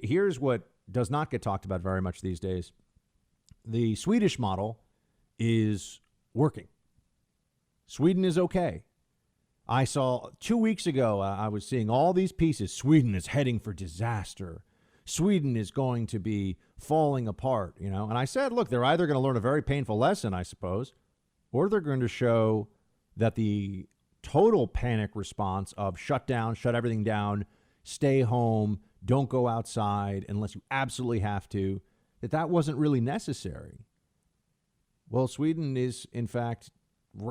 Here's what does not get talked about very much these days. The Swedish model is working. Sweden is okay. I saw 2 weeks ago, I was seeing all these pieces. Sweden is heading for disaster. Sweden is going to be falling apart, you know. And I said, look, they're either going to learn a very painful lesson, I suppose, or they're going to show that the total panic response of shut down, shut everything down, stay home, don't go outside unless you absolutely have to, that wasn't really necessary. Well, Sweden is, in fact,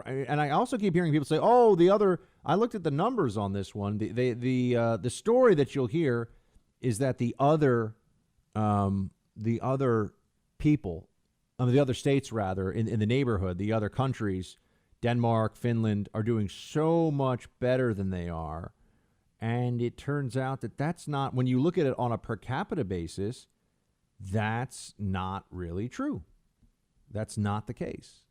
and I also keep hearing people say, oh, the other, I looked at the numbers on this one. The story that you'll hear is that the other people, the other states rather, in the neighborhood, the other countries, Denmark, Finland, are doing so much better than they are. And it turns out that that's not, when you look at it on a per capita basis, that's not really true. That's not the case.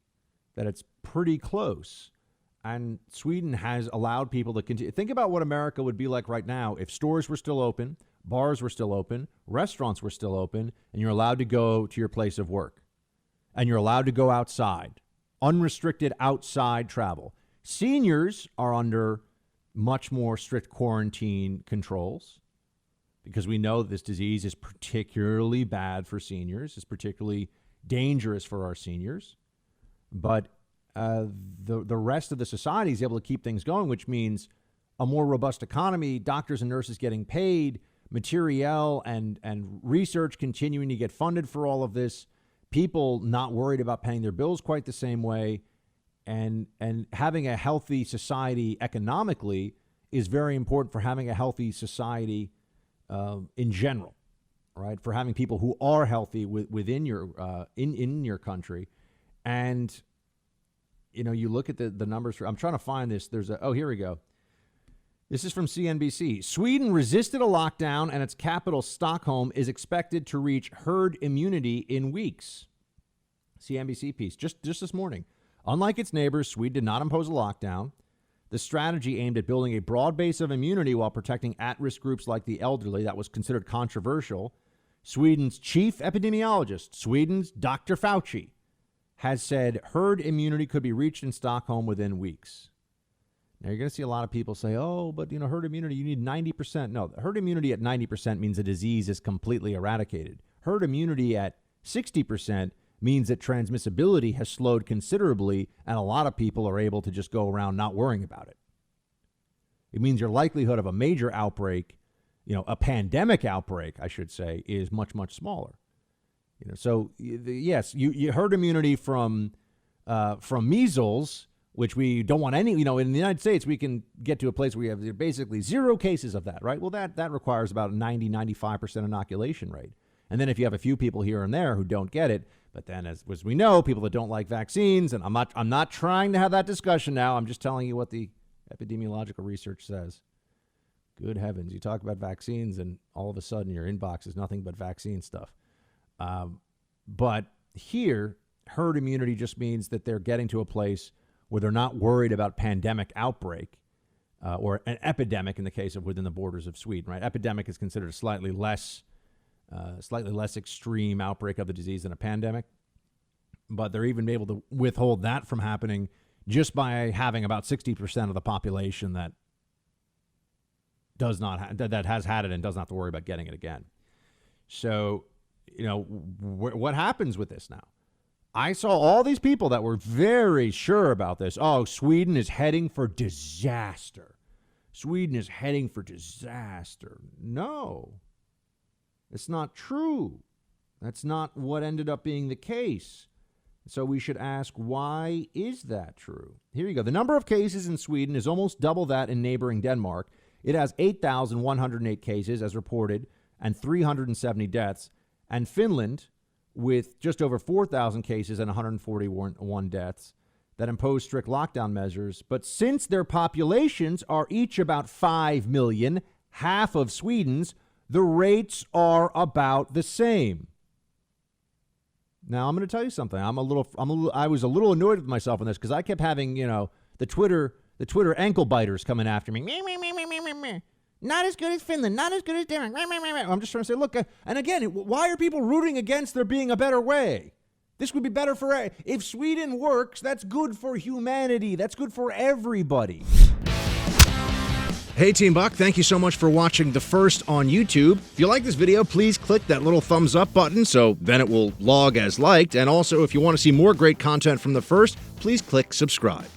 That it's pretty close. And Sweden has allowed people to continue. Think about what America would be like right now if stores were still open, bars were still open, restaurants were still open, and you're allowed to go to your place of work. And you're allowed to go outside. Unrestricted outside travel. Seniors are under much more strict quarantine controls because we know this disease is particularly bad for seniors. It's particularly dangerous for our seniors. But the rest of the society is able to keep things going, which means a more robust economy, doctors and nurses getting paid, materiel and research continuing to get funded for all of this, people not worried about paying their bills quite the same way, and having a healthy society economically is very important for having a healthy society in general, right? For having people who are healthy within your in your country. And you know, you look at the numbers. I'm trying to find this. Here we go. This is from CNBC. Sweden resisted a lockdown and its capital, Stockholm, is expected to reach herd immunity in weeks. CNBC piece just this morning. Unlike its neighbors, Sweden did not impose a lockdown. The strategy aimed at building a broad base of immunity while protecting at-risk groups like the elderly. That was considered controversial. Sweden's chief epidemiologist, Sweden's Dr. Fauci, has said herd immunity could be reached in Stockholm within weeks. Now, you're going to see a lot of people say, oh, but, you know, herd immunity, you need 90%. No, herd immunity at 90% means the disease is completely eradicated. Herd immunity at 60% means that transmissibility has slowed considerably, and a lot of people are able to just go around not worrying about it. It means your likelihood of a major outbreak, you know, a pandemic outbreak, I should say, is much, much smaller. You know, so yes, you herd immunity from measles, which we don't want any. You know, in the United States, we can get to a place where we have basically 0 cases of that, right? Well, that requires about a 95% inoculation rate. And then if you have a few people here and there who don't get it, but then as we know, people that don't like vaccines, and I'm not trying to have that discussion now. I'm just telling you what the epidemiological research says. Good heavens, you talk about vaccines, and all of a sudden your inbox is nothing but vaccine stuff. But here, herd immunity just means that they're getting to a place where they're not worried about pandemic outbreak or an epidemic in the case of within the borders of Sweden, right? Epidemic is considered a slightly less extreme outbreak of the disease than a pandemic. But they're even able to withhold that from happening just by having about 60% of the population that does not that has had it and doesn't have to worry about getting it again. So, you know, what happens with this now? I saw all these people that were very sure about this. Oh, Sweden is heading for disaster. Sweden is heading for disaster. No, it's not true. That's not what ended up being the case. So we should ask, why is that true? Here you go. The number of cases in Sweden is almost double that in neighboring Denmark. It has 8,108 cases as reported and 370 deaths. And Finland, with just over 4,000 cases and 141 deaths, that impose strict lockdown measures. But since their populations are each about 5 million, half of Sweden's, the rates are about the same. Now, I'm going to tell you something. I was a little annoyed with myself on this because I kept having, you know, the Twitter ankle biters coming after me. Not as good as Finland, not as good as Denmark. I'm just trying to say, look, and again, why are people rooting against there being a better way? This would be better for, if Sweden works, that's good for humanity. That's good for everybody. Hey, Team Buck, thank you so much for watching The First on YouTube. If you like this video, please click that little thumbs up button so then it will log as liked. And also, if you want to see more great content from The First, please click subscribe.